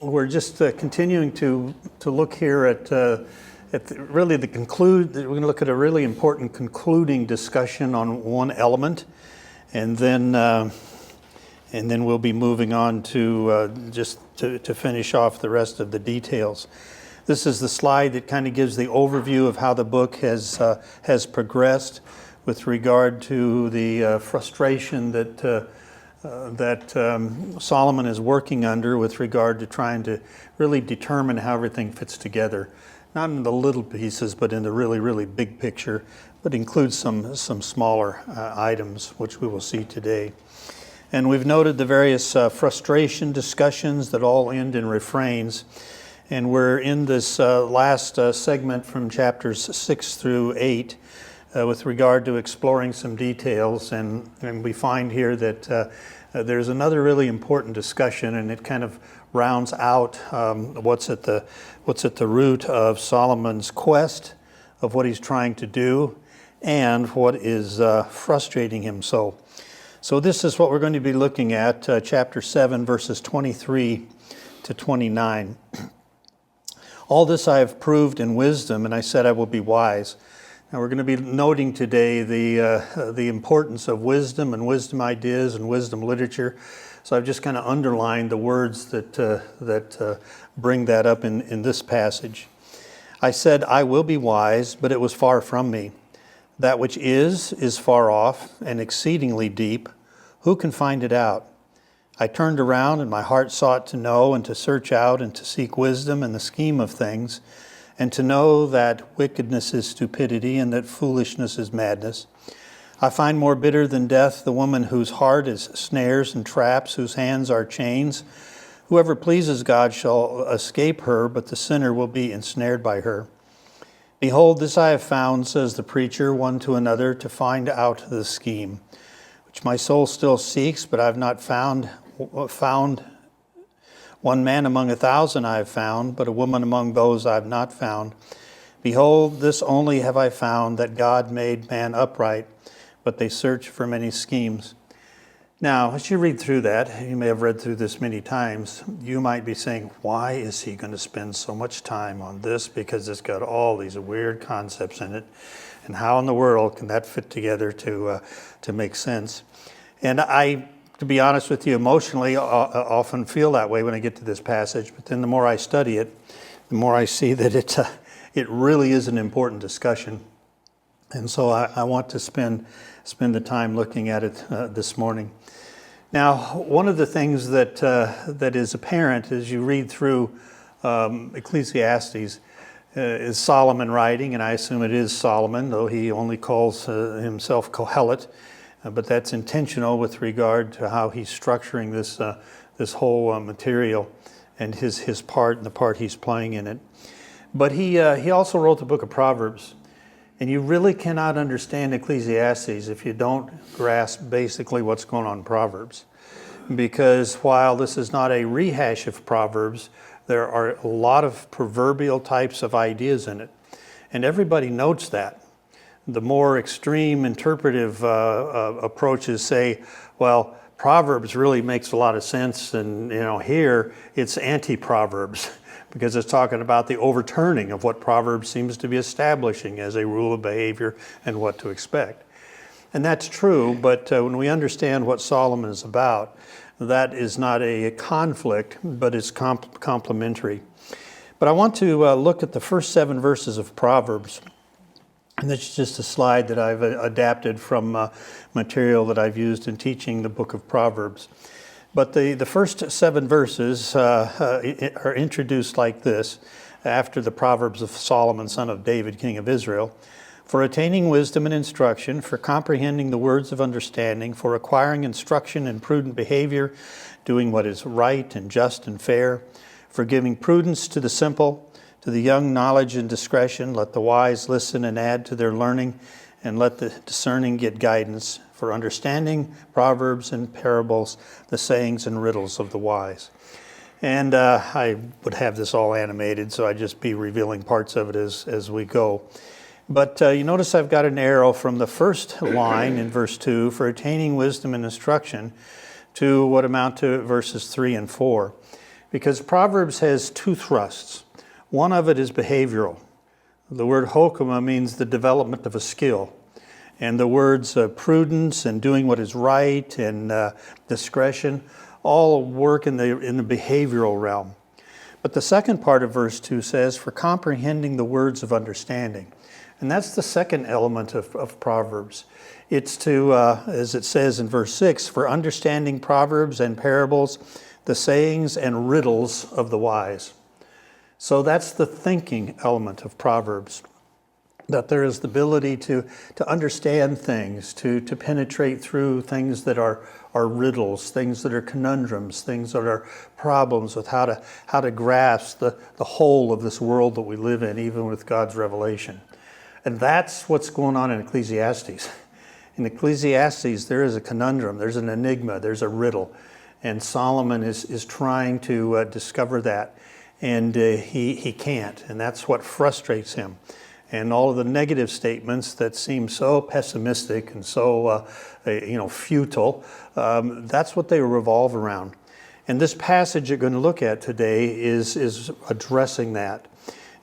We're just continuing to look here at really the conclude. We're going to look at a really important concluding discussion on one element, and then we'll be moving on to just to finish off the rest of the details. This is the slide that kind of gives the overview of how the book has progressed with regard to the frustration that Solomon is working under with regard to trying to really determine how everything fits together. Not in the little pieces, but in the really, really big picture, but includes some smaller items, which we will see today. And we've noted the various frustration discussions that all end in refrains. And we're in this last segment from chapters 6 through 8 with regard to exploring some details. And we find here that there's another really important discussion, and it kind of rounds out what's at the root of Solomon's quest, of what he's trying to do, and what is frustrating him so. So this is what we're going to be looking at, chapter 7, verses 23 to 29. All this I have proved in wisdom, and I said I will be wise. Now we're going to be noting today the importance of wisdom and wisdom ideas and wisdom literature. So I've just kind of underlined the words that bring that up in this passage. I said, I will be wise, but it was far from me. That which is far off and exceedingly deep. Who can find it out? I turned around and my heart sought to know and to search out and to seek wisdom in the scheme of things, and to know that wickedness is stupidity and that foolishness is madness. I find more bitter than death the woman whose heart is snares and traps, whose hands are chains. Whoever pleases God shall escape her, but the sinner will be ensnared by her. Behold, this I have found, says the preacher, one to another, to find out the scheme, which my soul still seeks, but I have not found. One man among 1,000 I have found, but a woman among those I have not found. Behold, this only have I found, that God made man upright, but they search for many schemes. Now, as you read through that, you may have read through this many times, you might be saying, why is he going to spend so much time on this? Because it's got all these weird concepts in it. And how in the world can that fit together to make sense? And I, to be honest with you, emotionally, often feel that way when I get to this passage. But then the more I study it, the more I see that it really is an important discussion. And so I want to spend the time looking at it this morning. Now, one of the things that is apparent as you read through Ecclesiastes is Solomon writing, and I assume it is Solomon, though he only calls himself Kohelet. But that's intentional with regard to how he's structuring this whole material and his part and the part he's playing in it. But he also wrote the book of Proverbs. And you really cannot understand Ecclesiastes if you don't grasp basically what's going on in Proverbs. Because while this is not a rehash of Proverbs, there are a lot of proverbial types of ideas in it. And everybody notes that. The more extreme interpretive approaches say, well, Proverbs really makes a lot of sense, and here it's anti-Proverbs because it's talking about the overturning of what Proverbs seems to be establishing as a rule of behavior and what to expect. And that's true, but when we understand what Solomon is about, that is not a conflict, but it's complementary. But I want to look at the first 7 verses of Proverbs. And this is just a slide that I've adapted from material that I've used in teaching the book of Proverbs. But the first 7 verses are introduced like this, after the Proverbs of Solomon, son of David, king of Israel. For attaining wisdom and instruction, for comprehending the words of understanding, for acquiring instruction in prudent behavior, doing what is right and just and fair, for giving prudence to the simple, to the young knowledge and discretion, let the wise listen and add to their learning, and let the discerning get guidance, for understanding proverbs and parables, the sayings and riddles of the wise. And I would have this all animated, so I'd just be revealing parts of it as we go. But you notice I've got an arrow from the first line in verse 2, for attaining wisdom and instruction, to what amount to verses 3 and 4. because Proverbs has two thrusts. One of it is behavioral. The word hokema means the development of a skill. And the words prudence and doing what is right and discretion all work in the behavioral realm. But the second part of verse 2 says, for comprehending the words of understanding. And that's the second element of Proverbs. It's to, as it says in verse 6, for understanding proverbs and parables, the sayings and riddles of the wise. So that's the thinking element of Proverbs. That there is the ability to understand things, to penetrate through things that are riddles, things that are conundrums, things that are problems with how to grasp the whole of this world that we live in, even with God's revelation. And that's what's going on in Ecclesiastes. In Ecclesiastes, there is a conundrum, there's an enigma, there's a riddle. And Solomon is trying to discover that. And he can't, and that's what frustrates him. And all of the negative statements that seem so pessimistic and so futile, that's what they revolve around. And this passage you're going to look at today is addressing that.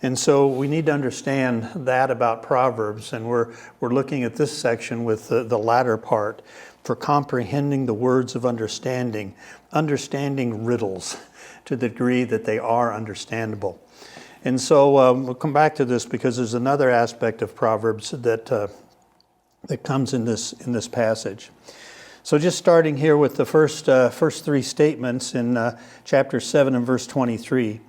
And so we need to understand that about Proverbs, and we're looking at this section with the latter part, for comprehending the words of understanding riddles to the degree that they are understandable. And so we'll come back to this because there's another aspect of Proverbs that comes in this passage. So just starting here with the first three statements in chapter 7 and verse 23.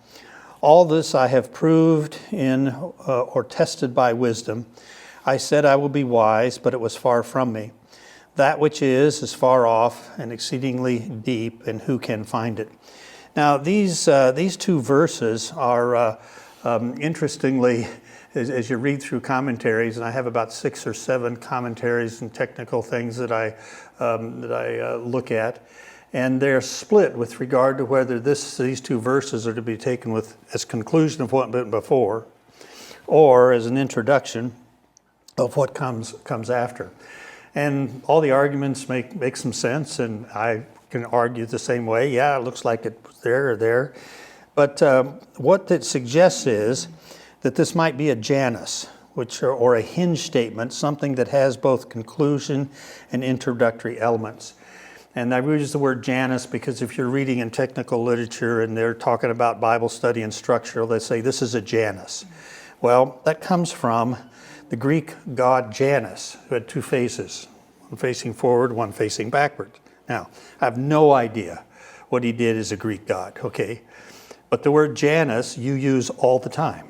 All this I have proved in or tested by wisdom. I said I will be wise, but it was far from me. That which is far off and exceedingly deep, and who can find it? Now these two verses are interestingly, as you read through commentaries, and I have about 6 or 7 commentaries and technical things that I look at, and they're split with regard to whether these two verses are to be taken with as conclusion of what went before, or as an introduction of what comes after. And all the arguments make some sense, and I can argue the same way. Yeah, it looks like it's there or there. But what it suggests is that this might be a Janus, or a hinge statement, something that has both conclusion and introductory elements. And I use the word Janus because if you're reading in technical literature and they're talking about Bible study and structure, they say this is a Janus. Well, that comes from the Greek god Janus, who had 2 faces, one facing forward, one facing backward. Now, I have no idea what he did as a Greek god, okay? But the word Janus you use all the time.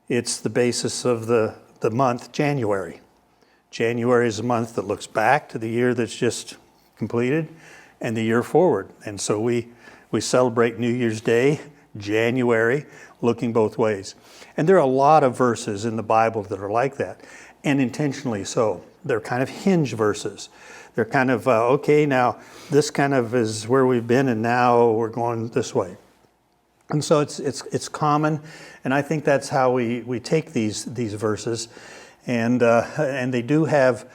It's the basis of the month January. January is a month that looks back to the year that's just completed and the year forward. And so we celebrate New Year's Day, January, looking both ways. And there are a lot of verses in the Bible that are like that, and intentionally so. They're kind of hinge verses. They're kind of, okay, now this kind of is where we've been and now we're going this way. And so it's common, and I think that's how we take these verses, and they do have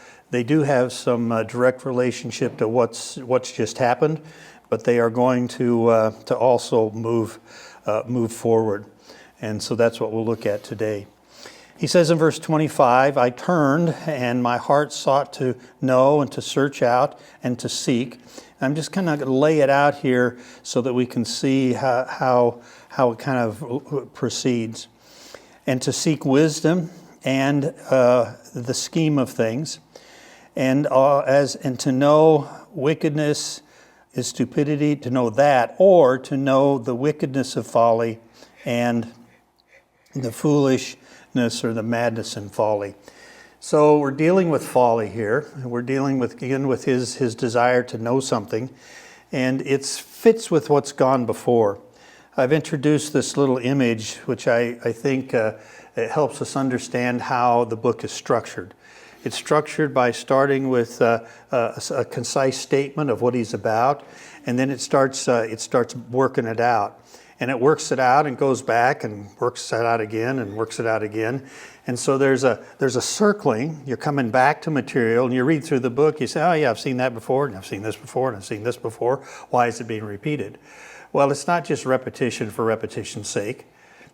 some direct relationship to what's just happened, but they are going to also move forward, and so that's what we'll look at today. He says in verse 25, I turned and my heart sought to know and to search out and to seek. I'm just kind of going to lay it out here so that we can see how it kind of proceeds. And to seek wisdom and the scheme of things, and to know wickedness is stupidity, to know that, or to know the wickedness of folly and the foolishness or the madness and folly. So we're dealing with folly here. We're dealing with his desire to know something, and it fits with what's gone before. I've introduced this little image, which I think it helps us understand how the book is structured. It's structured by starting with a concise statement of what he's about, and then it starts working it out. and it works it out and goes back and works it out again and works it out again. And so there's a circling. You're coming back to material, and you read through the book, you say, oh yeah, I've seen that before, and I've seen this before, and I've seen this before. Why is it being repeated? Well, it's not just repetition for repetition's sake.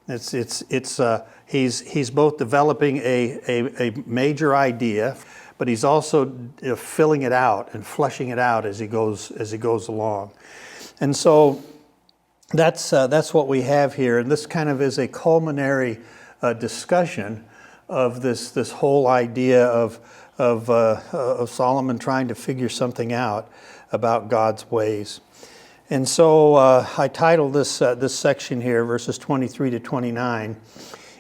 He's both developing a major idea, but he's also filling it out and fleshing it out as he goes along. And so that's what we have here, and this kind of is a culminary discussion of this whole idea of Solomon trying to figure something out about God's ways. And so I titled this section here, verses 23 to 29,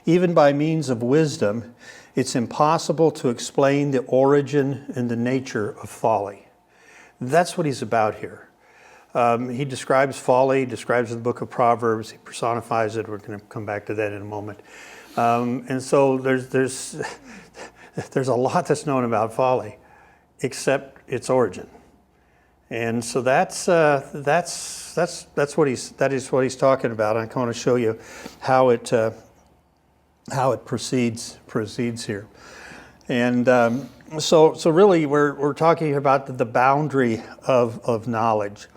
even by means of wisdom, it's impossible to explain the origin and the nature of folly. That's what he's about here. He describes folly, describes the book of Proverbs, he personifies it. We're going to come back to that in a moment. And so there's a lot that's known about folly, except its origin. And so that is what he's talking about. I want to show you how it proceeds here. And so really we're talking about the boundary of knowledge.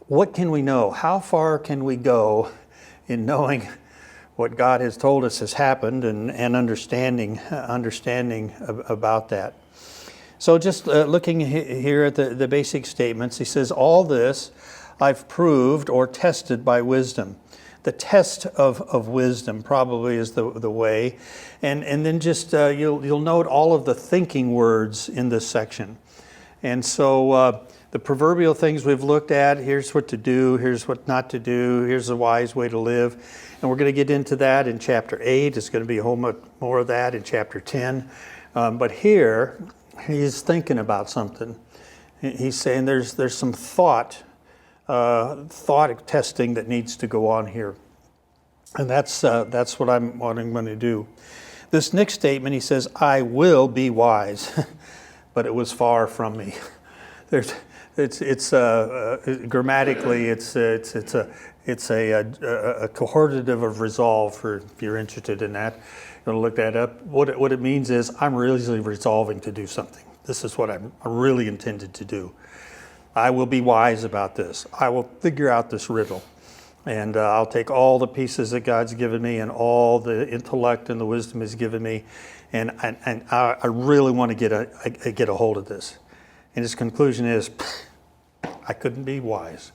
What can we know? How far can we go in knowing what God has told us has happened and understanding about that? So just looking here at the basic statements, he says, all this I've proved or tested by wisdom. The test of wisdom probably is the way. And then just you'll note all of the thinking words in this section. And so the proverbial things we've looked at, here's what to do, here's what not to do, here's the wise way to live. And we're going to get into that in chapter 8. It's going to be a whole lot more of that in chapter 10. But here, he's thinking about something. He's saying there's some thought testing that needs to go on here. And that's what I'm going to do. This next statement, he says, I will be wise, but it was far from me. Grammatically, it's a cohortative of resolve, if you're interested in that. You're going to look that up. What it means is I'm really resolving to do something. This is what I'm really intended to do. I will be wise about this. I will figure out this riddle. And I'll take all the pieces that God's given me and all the intellect and the wisdom He's given me, and I really want to get a hold of this. And his conclusion is, I couldn't be wise.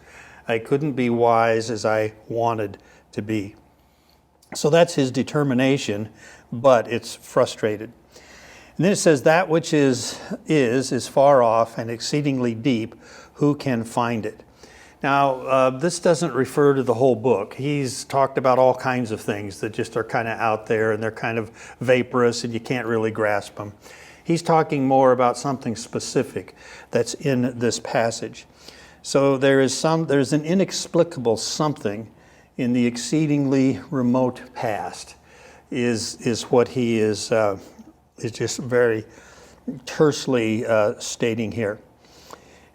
I couldn't be wise as I wanted to be. So that's his determination, but it's frustrated. And then it says, that which is far off and exceedingly deep, who can find it? Now, this doesn't refer to the whole book. He's talked about all kinds of things that just are kind of out there and they're kind of vaporous and you can't really grasp them. He's talking more about something specific that's in this passage. So there's an inexplicable something in the exceedingly remote past is what he is just very tersely stating here.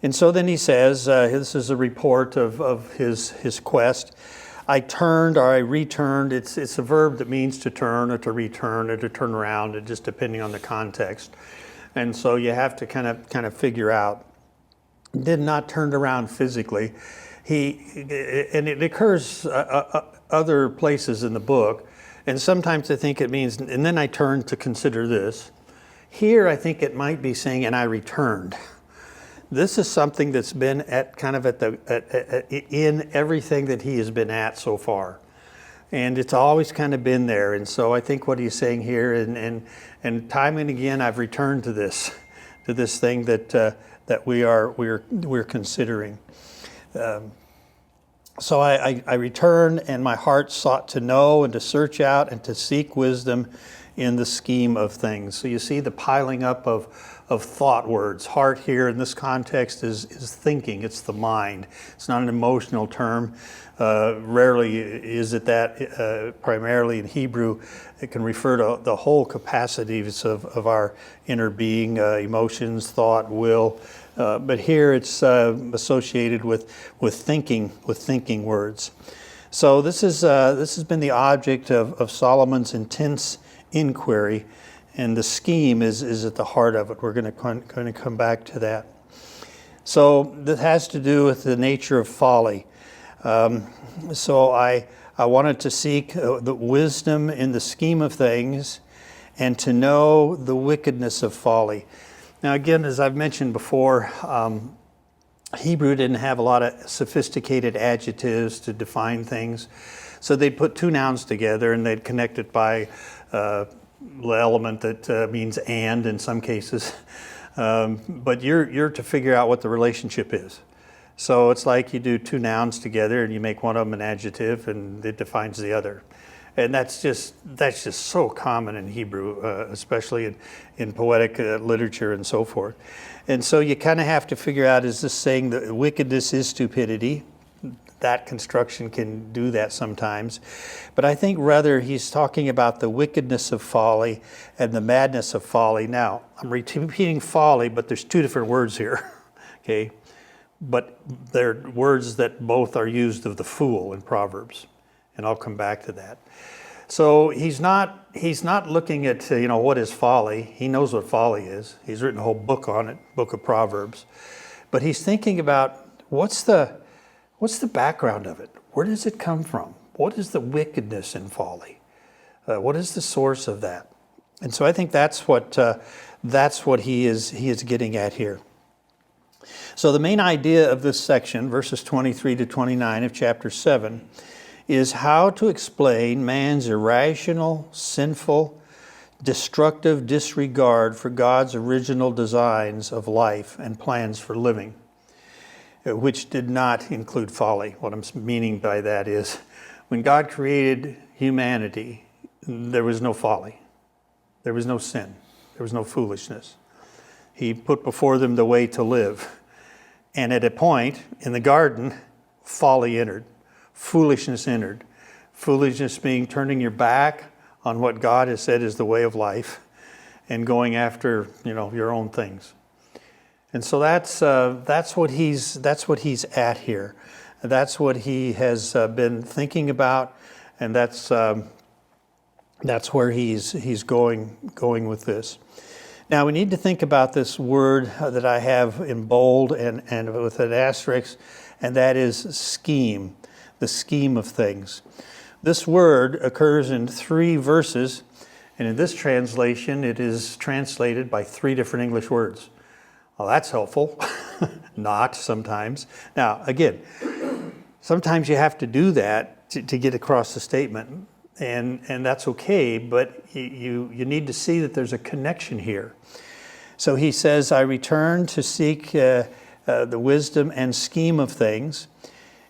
And so then he says, this is a report of his quest. I turned or I returned. It's a verb that means to turn or to return or to turn around, just depending on the context. And so you have to kind of figure out. Did not turn around physically. And it occurs other places in the book. And sometimes I think it means, and then I turned to consider this. Here I think it might be saying, and I returned. This is something that's been in everything that he has been at so far. And it's always kind of been there. And so I think what he's saying here, and time and again, I've returned to this thing that we're considering. So I returned, and my heart sought to know and to search out and to seek wisdom in the scheme of things. So you see the piling up of thought words. Heart here in this context is thinking. It's the mind. It's not an emotional term. Rarely is it that. Primarily in Hebrew, it can refer to the whole capacities of our inner being, emotions, thought, will. But here it's associated with thinking words. So this has been the object of Solomon's intense inquiry, and the scheme is at the heart of it. We're going to come back to that. So this has to do with the nature of folly. So I wanted to seek the wisdom in the scheme of things and to know the wickedness of folly. Now again, as I've mentioned before, Hebrew didn't have a lot of sophisticated adjectives to define things. So they'd put two nouns together and they'd connect it by the element that means and in some cases. But you're to figure out what the relationship is. So it's like you do two nouns together and you make one of them an adjective and it defines the other. And that's just so common in Hebrew, especially in poetic literature and so forth. And so you kind of have to figure out, is this saying that wickedness is stupidity? That construction can do that sometimes. But I think rather he's talking about the wickedness of folly and the madness of folly. Now, I'm repeating folly, but there's two different words here, okay? But they're words that both are used of the fool in Proverbs, and I'll come back to that. So he's not looking at what is folly. He knows what folly is. He's written a whole book on it, book of Proverbs. But he's thinking about what's the background of it? Where does it come from? What is the wickedness in folly? What is the source of that? And so I think that's what he is getting at here. So the main idea of this section, verses 23 to 29 of chapter 7, is how to explain man's irrational, sinful, destructive disregard for God's original designs of life and plans for living, which did not include folly. What I'm meaning by that is, when God created humanity, there was no folly. There was no sin. There was no foolishness. He put before them the way to live. And at a point in the garden, folly entered. Foolishness entered. Foolishness being turning your back on what God has said is the way of life and going after, your own things. And so that's what he's at here. That's what he has been thinking about, and that's where he's going with this. Now we need to think about this word that I have in bold and with an asterisk, and that is scheme. The scheme of things. This word occurs in 3 verses, and in this translation it is translated by 3 different English words. Well, that's helpful. Not sometimes. Now, again, sometimes you have to do that to get across the statement, and that's okay, but you need to see that there's a connection here. So he says, I return to seek the wisdom and scheme of things.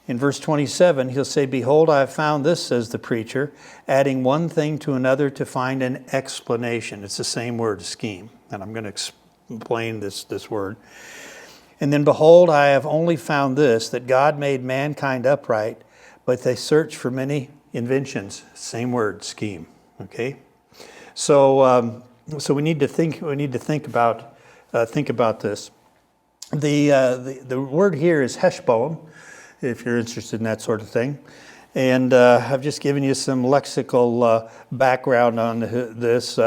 In verse 27, he'll say, behold, I have found this, says the preacher, adding one thing to another to find an explanation. It's the same word, scheme, and I'm going to explain this word. And then, behold, I have only found this, that God made mankind upright, but they search for many inventions. Same word, scheme. Okay, so we need to think about this. The word here is heshbon, if you're interested in that sort of thing. And I've just given you some lexical background on this.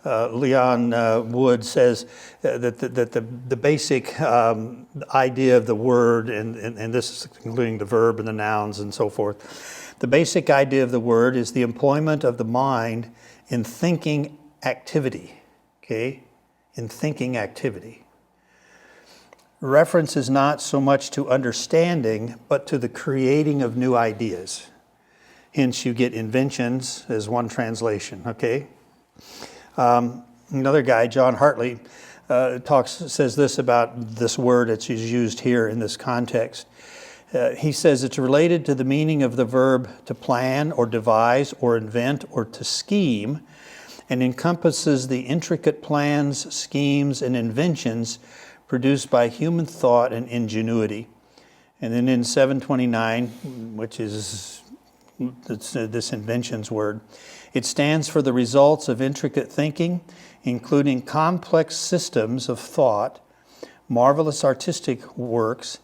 Leon Wood says that the basic idea of the word, and this is including the verb and the nouns and so forth, the basic idea of the word is the employment of the mind in thinking activity, okay? In thinking activity. Reference is not so much to understanding, but to the creating of new ideas. Hence, you get inventions as one translation, okay? Another guy, John Hartley, says this about this word that's used here in this context. He says it's related to the meaning of the verb to plan or devise or invent or to scheme, and encompasses the intricate plans, schemes, and inventions produced by human thought and ingenuity. And then in 729, which is this inventions word, it stands for the results of intricate thinking, including complex systems of thought, marvelous artistic works,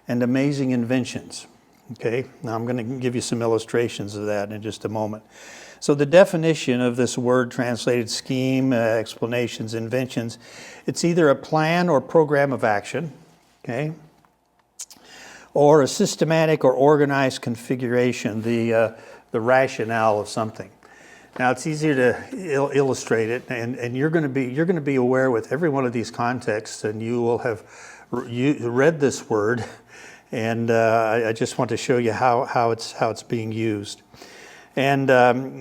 and amazing inventions. Okay, now I'm going to give you some illustrations of that in just a moment. So the definition of this word translated scheme, explanations, inventions, it's either a plan or program of action, okay, or a systematic or organized configuration, the rationale of something. Now it's easier to illustrate it, and you're going to be aware with every one of these contexts, and you will have read this word, and I just want to show you how it's being used. And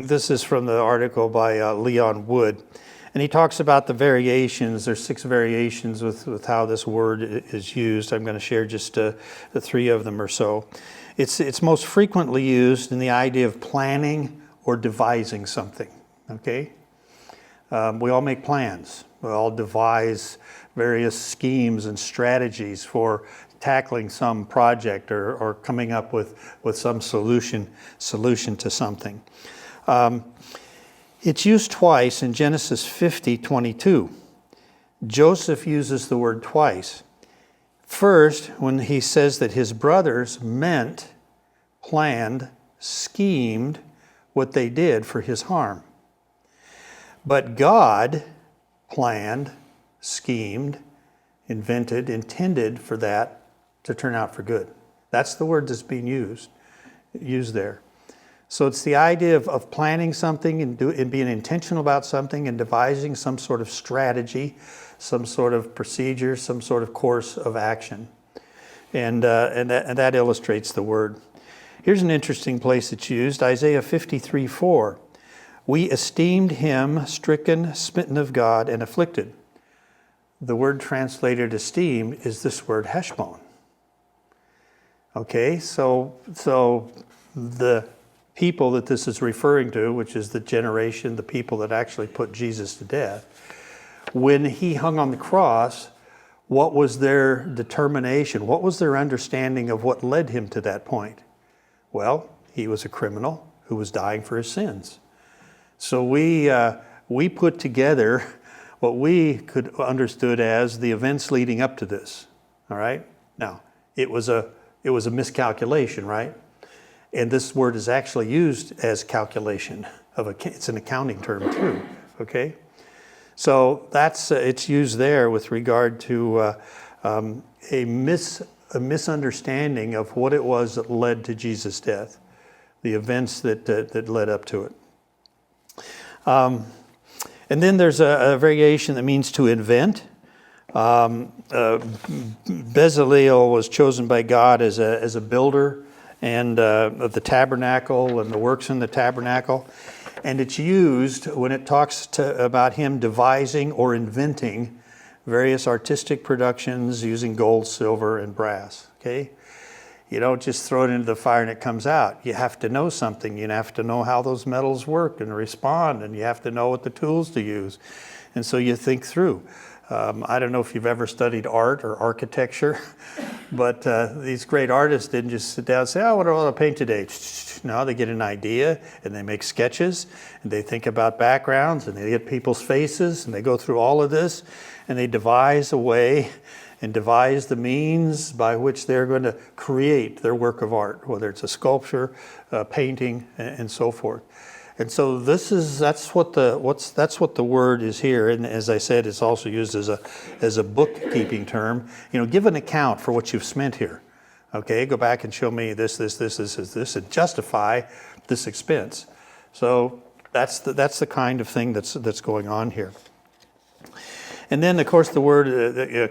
this is from the article by Leon Wood, and he talks about the variations. There's 6 variations with how this word is used. I'm going to share just the 3 of them or so. It's most frequently used in the idea of planning or devising something, okay? We all make plans. We all devise various schemes and strategies for tackling some project or coming up with some solution to something. It's used twice in Genesis 50:22. Joseph uses the word twice. First, when he says that his brothers meant, planned, schemed what they did for his harm. But God planned, schemed, invented, intended for that to turn out for good. That's the word that's being used there. So it's the idea of planning something and being intentional about something and devising some sort of strategy, some sort of procedure, some sort of course of action. And that illustrates the word. Here's an interesting place it's used, Isaiah 53:4. We esteemed him stricken, smitten of God, and afflicted. The word translated esteem is this word heshbon. Okay, so the people that this is referring to, which is the generation, the people that actually put Jesus to death, when he hung on the cross, what was their determination? What was their understanding of what led him to that point? Well, he was a criminal who was dying for his sins. So we put together what we could understood as the events leading up to this. All right. Now it was a miscalculation, right? And this word is actually used as calculation it's an accounting term too. Okay. So that's it's used there with regard to a misunderstanding of what it was that led to Jesus' death, the events that led up to it. And then there's a variation that means to invent. Bezaleel was chosen by God as a builder and of the tabernacle and the works in the tabernacle. And it's used when it talks about him devising or inventing various artistic productions using gold, silver, and brass, okay? You don't just throw it into the fire and it comes out. You have to know something. You have to know how those metals work and respond, and you have to know what the tools to use. And so you think through. I don't know if you've ever studied art or architecture, but these great artists didn't just sit down and say, oh, what do I want to paint today? No, they get an idea and they make sketches and they think about backgrounds and they get people's faces and they go through all of this and they devise a way and devise the means by which they're going to create their work of art, whether it's a sculpture, painting, and so forth. And so that's what the word is here. And as I said, it's also used as a bookkeeping term. Give an account for what you've spent here. Okay, go back and show me this, and justify this expense. So that's the kind of thing that's going on here. And then, of course, the word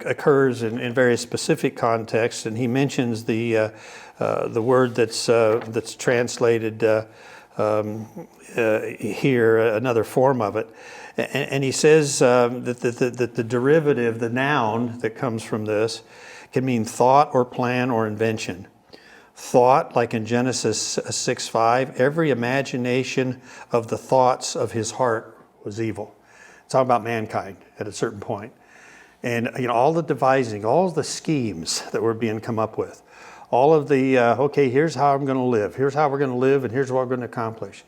occurs in various specific contexts, and he mentions the word that's translated here, another form of it. And he says that the derivative, the noun that comes from this, can mean thought or plan or invention. Thought, like in Genesis 6:5, every imagination of the thoughts of his heart was evil. It's all about mankind at a certain point. And all the devising, all the schemes that were being come up with, all of the, here's how I'm going to live, here's how we're going to live, and here's what we're going to accomplish.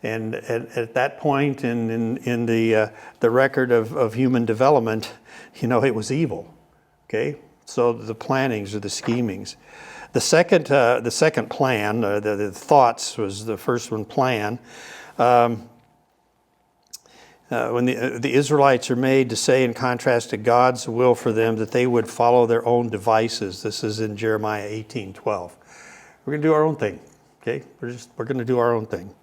And at that point in the record of human development, it was evil. Okay? So the plannings or the schemings. The second plan, the thoughts was the first one, plan. When the Israelites are made to say, in contrast to God's will for them, that they would follow their own devices. This is in Jeremiah 18:12. We're going to do our own thing, okay? We're going to do our own thing.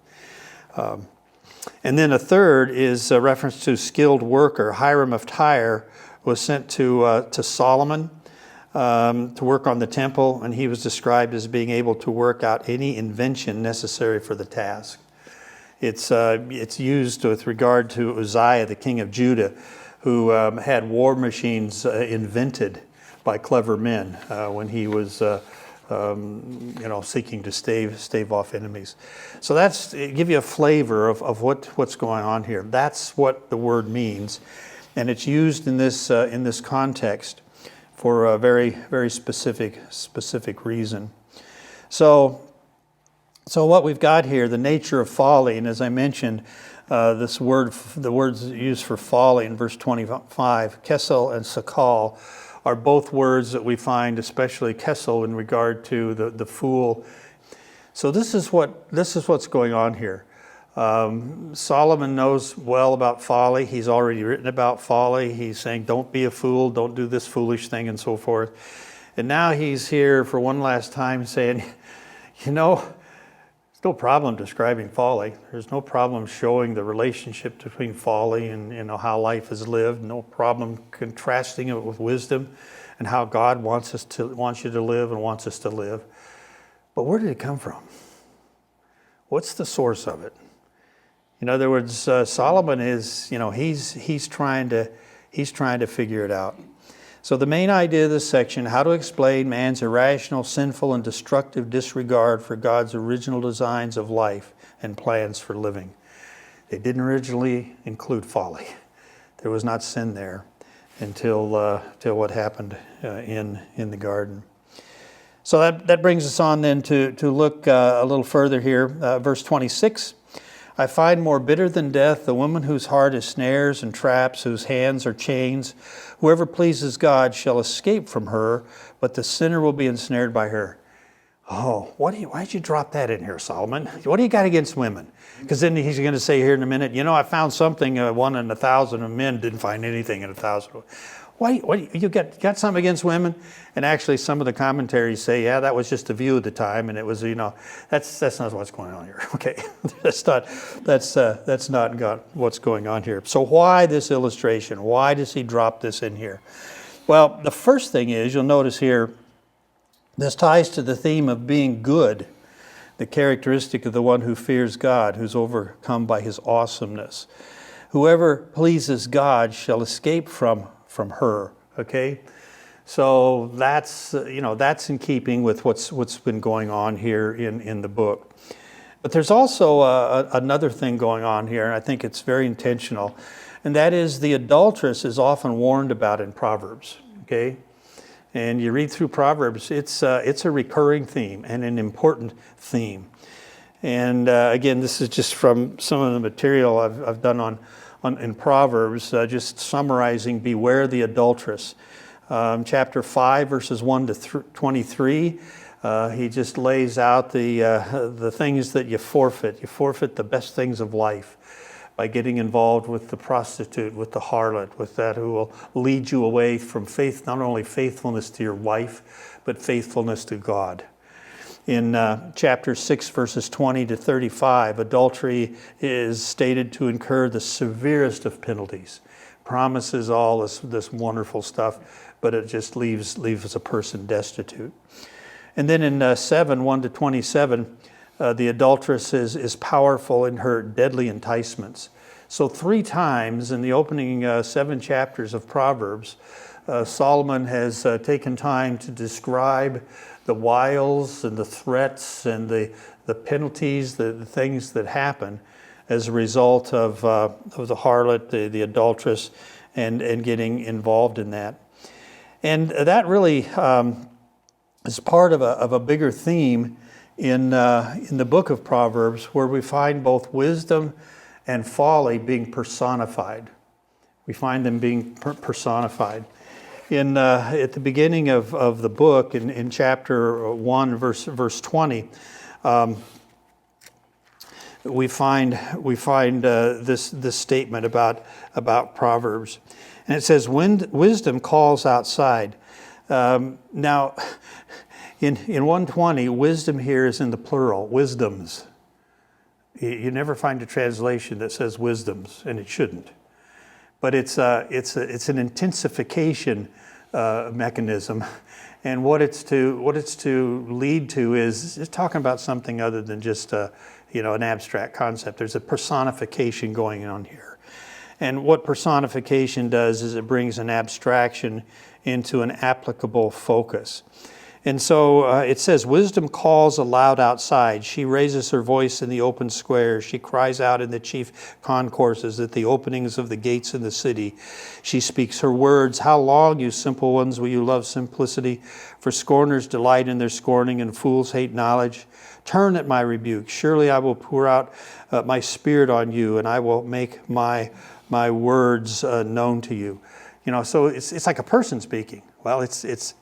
And then a third is a reference to skilled worker. Hiram of Tyre was sent to Solomon to work on the temple, and he was described as being able to work out any invention necessary for the task. It's used with regard to Uzziah, the king of Judah, who had war machines invented by clever men when he was seeking to stave off enemies. So that's give you a flavor of what's going on here. That's what the word means, and it's used in this context for a very, very specific reason. So what we've got here, the nature of folly, and as I mentioned, the words used for folly in verse 25, kesel and sakal, are both words that we find, especially kesel, in regard to the fool. So this is what's going on here. Solomon knows well about folly. He's already written about folly. He's saying, don't be a fool, don't do this foolish thing, and so forth. And now he's here for one last time saying, there's no problem describing folly. There's no problem showing the relationship between folly and how life is lived. No problem contrasting it with wisdom and how God wants you to live and wants us to live. But where did it come from? What's the source of it? In other words, Solomon is, he's trying to figure it out. So the main idea of this section, how to explain man's irrational, sinful, and destructive disregard for God's original designs of life and plans for living. They didn't originally include folly. There was not sin there until what happened in the garden. So that brings us on then to look a little further here. Verse 26. I find more bitter than death the woman whose heart is snares and traps, whose hands are chains. Whoever pleases God shall escape from her, but the sinner will be ensnared by her. Oh, why'd you drop that in here, Solomon? What do you got against women? Because then he's going to say here in a minute, I found something, 1 in 1,000 of men didn't find anything in 1,000. Why you got something against women? And actually, some of the commentaries say, yeah, that was just the view at the time, and it was, that's not what's going on here. Okay, that's not what's going on here. So why this illustration? Why does he drop this in here? Well, the first thing is, you'll notice here, this ties to the theme of being good, the characteristic of the one who fears God, who's overcome by his awesomeness. Whoever pleases God shall escape from her. Okay, so that's in keeping with what's been going on here in the book. But there's also another thing going on here, and I think it's very intentional, and that is the adulteress is often warned about in Proverbs. Okay, and you read through Proverbs, it's a recurring theme and an important theme. And again, this is just from some of the material I've done in Proverbs, just summarizing, beware the adulteress. Chapter 5, verses 1 to 23, he just lays out the things that you forfeit. You forfeit the best things of life by getting involved with the prostitute, with the harlot, with that who will lead you away from faith, not only faithfulness to your wife, but faithfulness to God. In chapter 6, verses 20 to 35, adultery is stated to incur the severest of penalties. Promises all this wonderful stuff, but it just leaves a person destitute. And then in 7, 1 to 27, the adulteress is powerful in her deadly enticements. So 3 times in the opening 7 chapters of Proverbs, Solomon has taken time to describe the wiles and the threats and the penalties, the things that happen as a result of the harlot, the adulteress, and getting involved in that. And that really is part of a bigger theme in the book of Proverbs, where we find both wisdom and folly being personified. We find them being personified. at the beginning of the book, in chapter 1, verse 20, we find this statement about Proverbs, and it says, "Wisdom calls outside." Now, in 120, wisdom here is in the plural, wisdoms. You never find a translation that says wisdoms, and it shouldn't. But it's an intensification mechanism, and what it's to lead to is it's talking about something other than just an abstract concept. There's a personification going on here, and what personification does is it brings an abstraction into an applicable focus. And so it says, "Wisdom calls aloud outside. She raises her voice in the open squares. She cries out in the chief concourses at the openings of the gates in the city. She speaks her words. How long, you simple ones, will you love simplicity? For scorners delight in their scorning, and fools hate knowledge. Turn at my rebuke. Surely I will pour out my spirit on you, and I will make my words known to you." So it's like a person speaking. Well, it's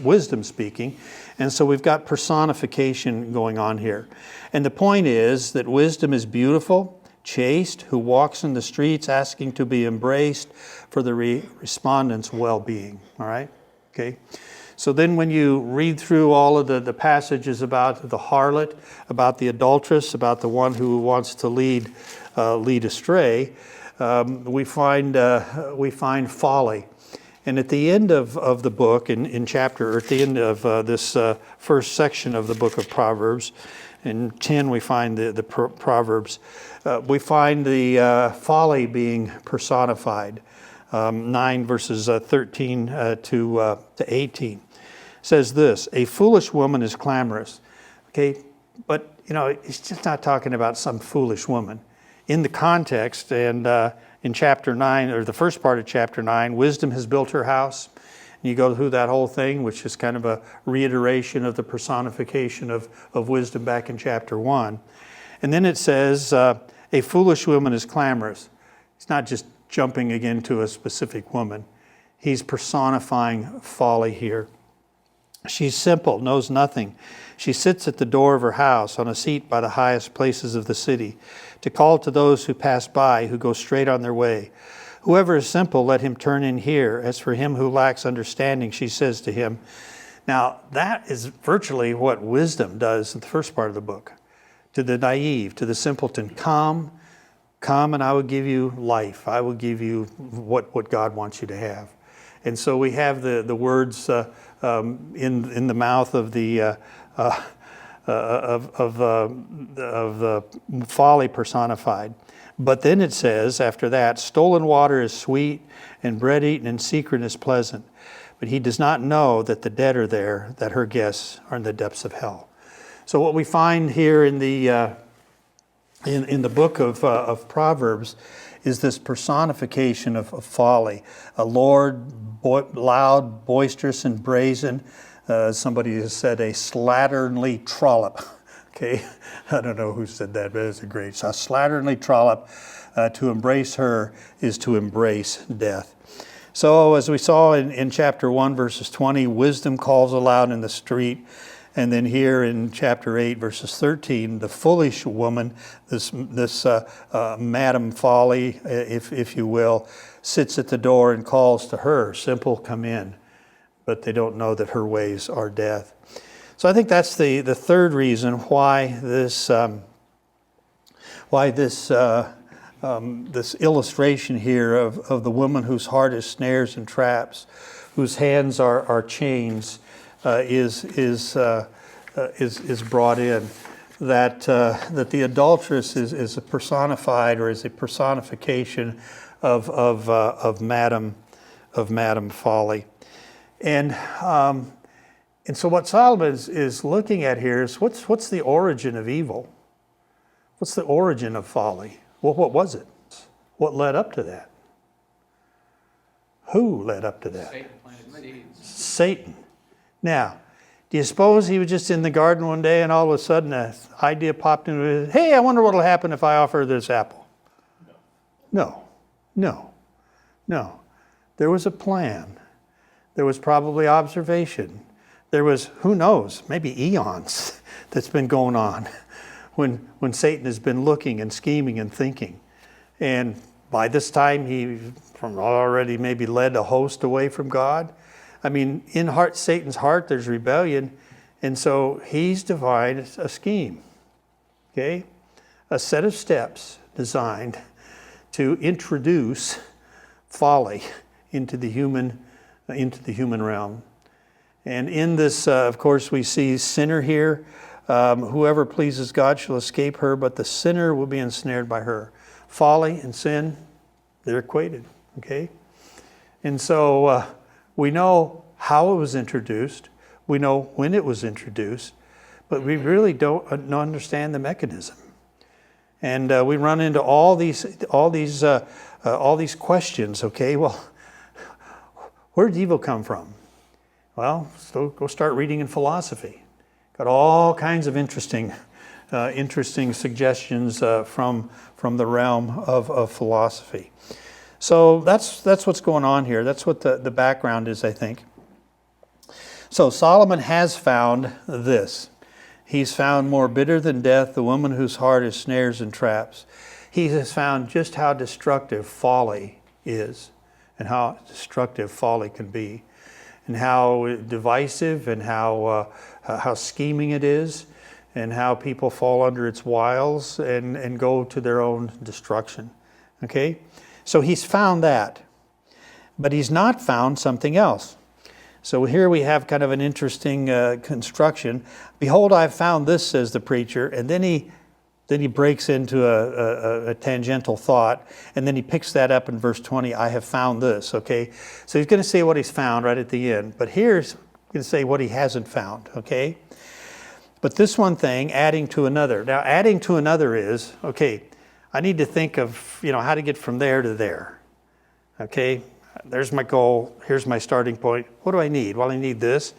wisdom speaking. And so we've got personification going on here. And the point is that wisdom is beautiful, chaste, who walks in the streets asking to be embraced for the respondent's well-being. All right? Okay. So then when you read through all of the passages about the harlot, about the adulteress, about the one who wants to lead astray, we find folly. And at the end of the book, at the end of this first section of the book of Proverbs, in 10 we find the Proverbs, we find the folly being personified. 9 verses 13 to 18 says this: "A foolish woman is clamorous." Okay, but it's just not talking about some foolish woman. In the context, and in chapter 9, or the first part of chapter 9, wisdom has built her house. And you go through that whole thing, which is kind of a reiteration of the personification of wisdom back in chapter 1. And then it says, "A foolish woman is clamorous." It's not just jumping again to a specific woman. He's personifying folly here. "She's simple, knows nothing. She sits at the door of her house, on a seat by the highest places of the city, to call to those who pass by, who go straight on their way. Whoever is simple, let him turn in here. As for him who lacks understanding, she says to him." Now, that is virtually what wisdom does in the first part of the book. To the naive, to the simpleton, come and I will give you life. I will give you what God wants you to have. And so we have the words in the mouth of the folly personified. But then it says after that, "Stolen water is sweet, and bread eaten in secret is pleasant. But he does not know that the dead are there, that her guests are in the depths of hell." So what we find here in the book of Proverbs is this personification of folly. A lord, loud, boisterous, and brazen. Somebody has said a slatternly trollop. Okay, I don't know who said that, but it's a slatternly trollop. To embrace her is to embrace death. So as we saw in chapter 1, verses 20, wisdom calls aloud in the street. And then here in chapter 8, verses 13, the foolish woman, this Madam Folly, if you will, sits at the door and calls to her, "Simple, come in." But they don't know that her ways are death. So I think that's the third reason why this illustration here of the woman whose heart is snares and traps, whose hands are chains, is brought in. That the adulteress is a personified, or is a personification of Madam Folly. And so what Solomon is looking at here is what's the origin of evil? What's the origin of folly? Well, what was it? What led up to that? Who led up to that? Satan planted seeds. Satan. Now, do you suppose he was just in the garden one day and all of a sudden an idea popped into his head? Hey, I wonder what will happen if I offer this apple. No. There was a plan. There was probably observation. There was, who knows, maybe eons that's been going on when Satan has been looking and scheming and thinking. And by this time, he from already maybe led a host away from God. I mean, in Satan's heart, there's rebellion. And so he's devised a scheme, okay? A set of steps designed to introduce folly into the human realm. And in this, of course, we see sinner here. Whoever pleases God shall escape her, but the sinner will be ensnared by her. Folly and sin, they're equated, okay? And so we know how it was introduced. We know when it was introduced, but we really don't understand the mechanism. And we run into all these questions. Okay, well, where did evil come from? Well, so go start reading in philosophy. Got all kinds of interesting suggestions from the realm of philosophy. So that's what's going on here. That's what the background is, I think. So Solomon has found this. He's found more bitter than death, the woman whose heart is snares and traps. He has found just how destructive folly is and how destructive folly can be and how divisive and how scheming it is and how people fall under its wiles and go to their own destruction. Okay? So he's found that. But he's not found something else. So here we have kind of an interesting construction. Behold, I've found this, says the preacher, and then he breaks into a tangential thought, and then he picks that up in verse 20, I have found this, okay? So he's going to say what he's found right at the end, but here's going to say what he hasn't found, okay? But this one thing, adding to another. Now, adding to another is, okay, I need to think of, how to get from there to there, okay? There's my goal. Here's my starting point. What do I need? Well, I need this.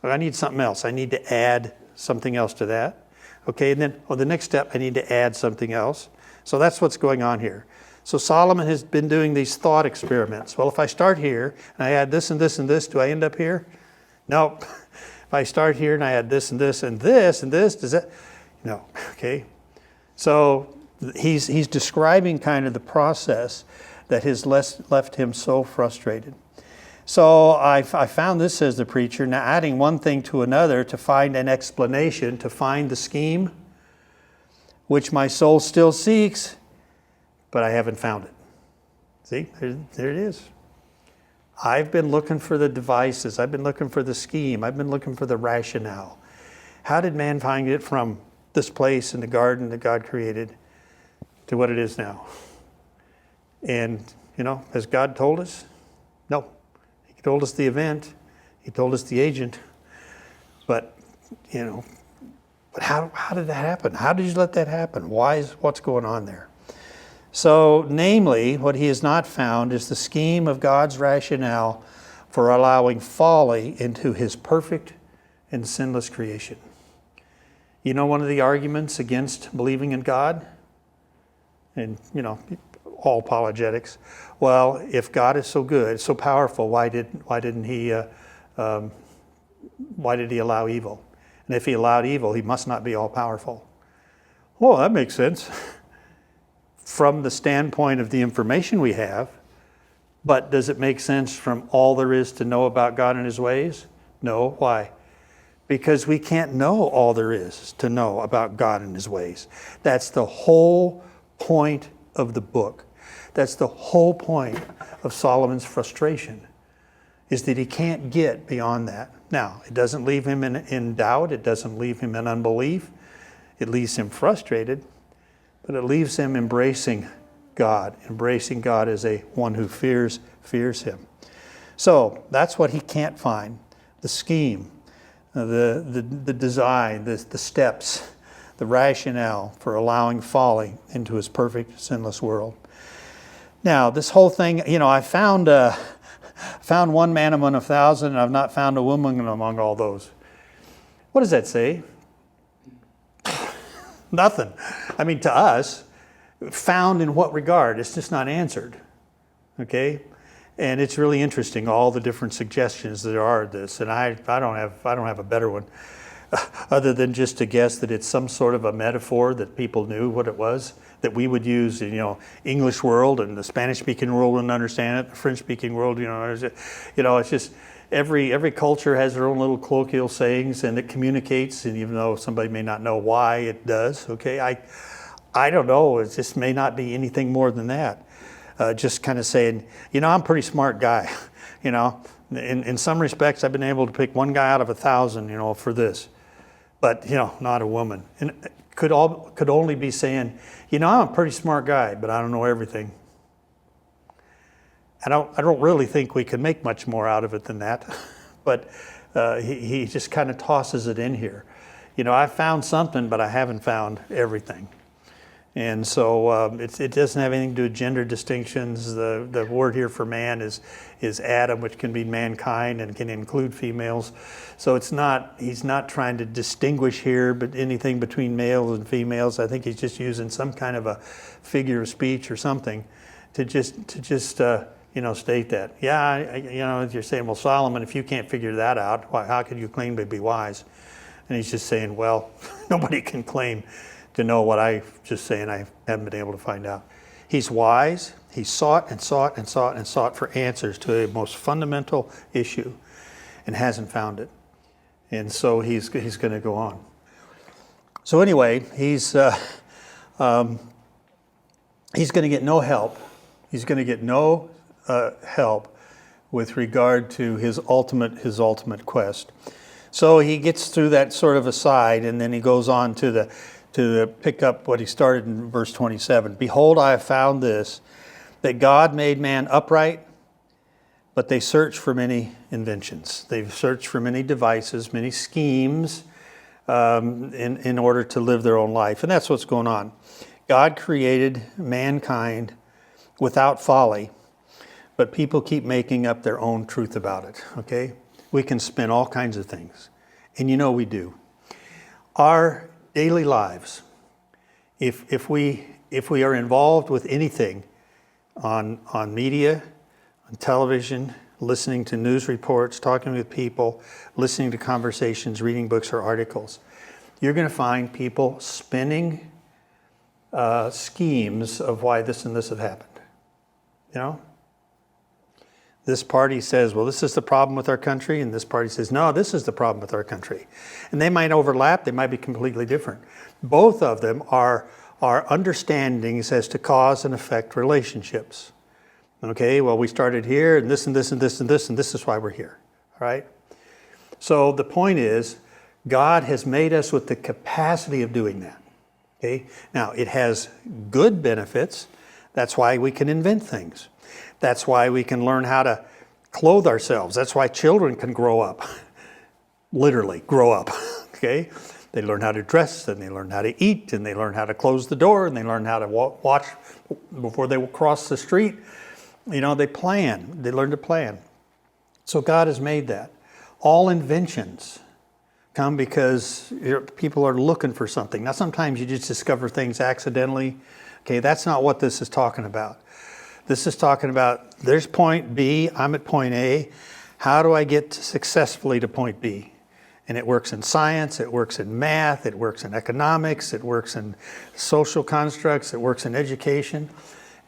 Well, I need something else. I need to add something else to that. Okay, and then the next step, I need to add something else. So that's what's going on here. So Solomon has been doing these thought experiments. Well, if I start here and I add this and this and this, do I end up here? No. If I start here and I add this and this and this and this, does that? No. Okay. So he's describing kind of the process that has left him so frustrated. So I found this, says the preacher, now adding one thing to another to find an explanation, to find the scheme, which my soul still seeks, but I haven't found it. See, there it is. I've been looking for the devices. I've been looking for the scheme. I've been looking for the rationale. How did man find it from this place in the garden that God created to what it is now? And, has God told us? No. He told us the event. He told us the agent. But, but how did that happen? How did you let that happen? What's going on there? So, namely, what he has not found is the scheme of God's rationale for allowing folly into his perfect and sinless creation. One of the arguments against believing in God, and, all apologetics. Well, if God is so good, so powerful, why did he allow evil? And if he allowed evil, he must not be all powerful. Well, that makes sense from the standpoint of the information we have. But does it make sense from all there is to know about God and his ways? No. Why? Because we can't know all there is to know about God and his ways. That's the whole point of the book. That's the whole point of Solomon's frustration, is that he can't get beyond that. Now, it doesn't leave him in doubt. It doesn't leave him in unbelief. It leaves him frustrated, but it leaves him embracing God as a one who fears him. So that's what he can't find, the scheme, the design, the steps, the rationale for allowing folly into his perfect, sinless world. Now, this whole thing, I found one man among 1,000, and I've not found a woman among all those. What does that say? Nothing. I mean, to us, found in what regard? It's just not answered. Okay? And it's really interesting, all the different suggestions there are of this. And I don't have a better one, other than just to guess that it's some sort of a metaphor that people knew what it was, that we would use in, English world, and the Spanish-speaking world wouldn't understand it, the French-speaking world, it's just every culture has their own little colloquial sayings, and it communicates, and even though somebody may not know why it does, okay, I don't know, it just may not be anything more than that. Just kind of saying, I'm a pretty smart guy, in some respects I've been able to pick one guy out of 1,000, for this, but not a woman. And could only be saying, I'm a pretty smart guy, but I don't know everything. I don't really think we can make much more out of it than that, but he just kind of tosses it in here. I found something, but I haven't found everything. And so it doesn't have anything to do with gender distinctions. The word here for man is Adam, which can be mankind and can include females. So he's not trying to distinguish here but anything between males and females. I think he's just using some kind of a figure of speech or something to just state that. Yeah, you're saying, well, Solomon, if you can't figure that out, how can you claim to be wise? And he's just saying, well, nobody can claim to know what I'm just saying I haven't been able to find out. He's wise. He sought and sought and sought and sought for answers to a most fundamental issue and hasn't found it. And so he's going to go on. So anyway, he's going to get no help. He's going to get no help with regard to his ultimate quest. So he gets through that sort of aside, and then he goes on to pick up what he started in verse 27. Behold, I have found this, that God made man upright, but they search for many inventions. They've searched for many devices, many schemes in order to live their own life. And that's what's going on. God created mankind without folly, but people keep making up their own truth about it, okay? We can spin all kinds of things, and we do. Our daily lives, if we are involved with anything on media, on television, listening to news reports, talking with people, listening to conversations, reading books or articles, you're going to find people spinning schemes of why this and this have happened. This party says, well, this is the problem with our country, and this party says, no, this is the problem with our country. And they might overlap, they might be completely different. Both of them are understandings as to cause and effect relationships. Okay, well, we started here, and this and this and this and this, and this is why we're here, all right? So the point is, God has made us with the capacity of doing that, okay? Now, it has good benefits. That's why we can invent things. That's why we can learn how to clothe ourselves. That's why children can grow up, literally grow up, okay? They learn how to dress, and they learn how to eat, and they learn how to close the door, and they learn how to watch before they cross the street. They plan. They learn to plan. So God has made that. All inventions come because people are looking for something. Now, sometimes you just discover things accidentally. Okay, that's not what this is talking about. This is talking about, there's point B, I'm at point A. How do I get successfully to point B? And it works in science, it works in math, it works in economics, it works in social constructs, it works in education.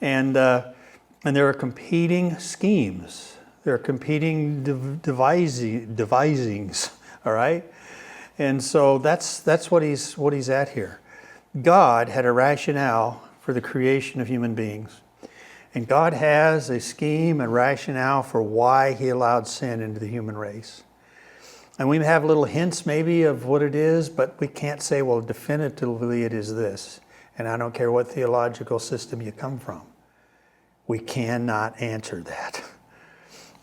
And there are competing schemes. There are competing devisings, all right? And so that's what he's at here. God had a rationale for the creation of human beings. And God has a scheme and rationale for why he allowed sin into the human race. And we have little hints maybe of what it is, but we can't say, well, definitively it is this. And I don't care what theological system you come from. We cannot answer that.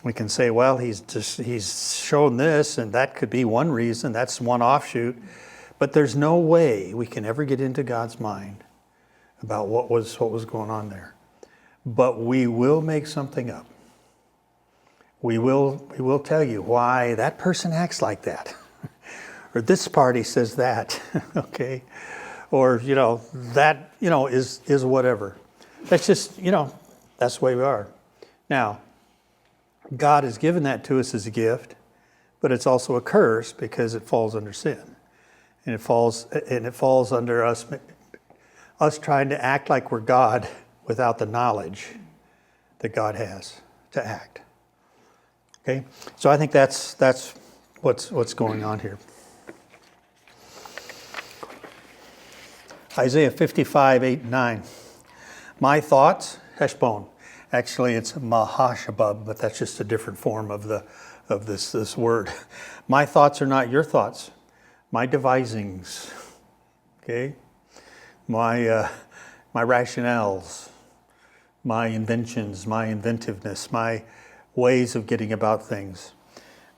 We can say, well, he's shown this, and that could be one reason, that's one offshoot. But there's no way we can ever get into God's mind about what was going on there. But we will make something up. We will tell you why that person acts like that. Or this party says that, okay? Or, that, is whatever. That's just, that's the way we are. Now, God has given that to us as a gift, but it's also a curse because it falls under sin. And it falls under us trying to act like we're God without the knowledge that God has to act. Okay? So I think that's what's going on here. Isaiah 55, 8 and 9. My thoughts, heshbon. Actually, it's mahashabab, but that's just a different form of this word. My thoughts are not your thoughts. My devisings. Okay? My rationales. My inventions, my inventiveness, my ways of getting about things.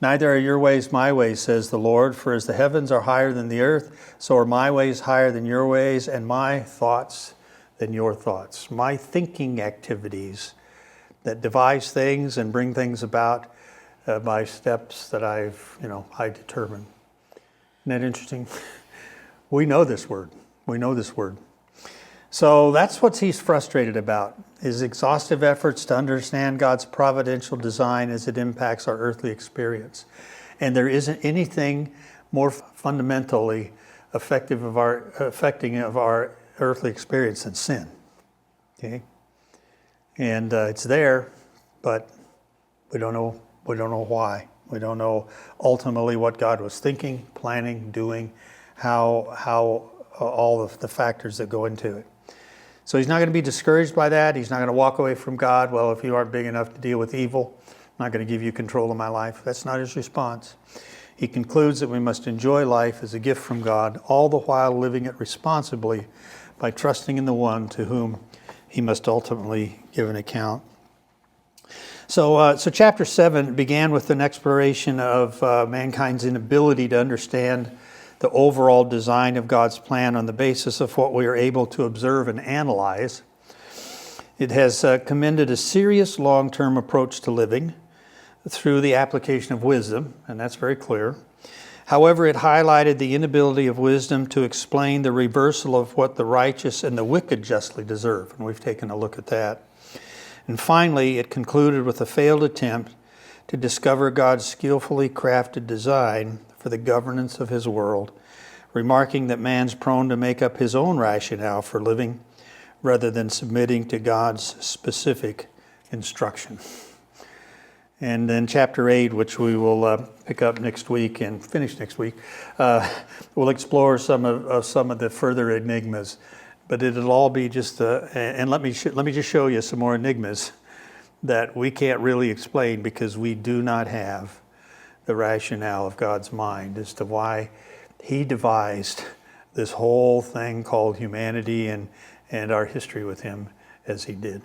Neither are your ways my ways, says the Lord, for as the heavens are higher than the earth, so are my ways higher than your ways, and my thoughts than your thoughts. My thinking activities that devise things and bring things about by steps that I determine. Isn't that interesting? We know this word. We know this word. So that's what he's frustrated about, is exhaustive efforts to understand God's providential design as it impacts our earthly experience. And there isn't anything more fundamentally affecting of our earthly experience than sin. Okay? And it's there, but we don't know why. We don't know ultimately what God was thinking, planning, doing, how all of the factors that go into it. So he's not going to be discouraged by that. He's not going to walk away from God. Well, if you aren't big enough to deal with evil, I'm not going to give you control of my life. That's not his response. He concludes that we must enjoy life as a gift from God, all the while living it responsibly by trusting in the one to whom he must ultimately give an account. So chapter 7 began with an exploration of mankind's inability to understand the overall design of God's plan on the basis of what we are able to observe and analyze. It has commended a serious long-term approach to living through the application of wisdom, and that's very clear. However, it highlighted the inability of wisdom to explain the reversal of what the righteous and the wicked justly deserve, and we've taken a look at that. And finally, it concluded with a failed attempt to discover God's skillfully crafted design for the governance of his world, remarking that man's prone to make up his own rationale for living rather than submitting to God's specific instruction. And then chapter 8, which we will pick up next week and finish next week, we'll explore some of the further enigmas. But it'll all be just, and let me just show you some more enigmas that we can't really explain because we do not have the rationale of God's mind as to why he devised this whole thing called humanity and our history with him as he did.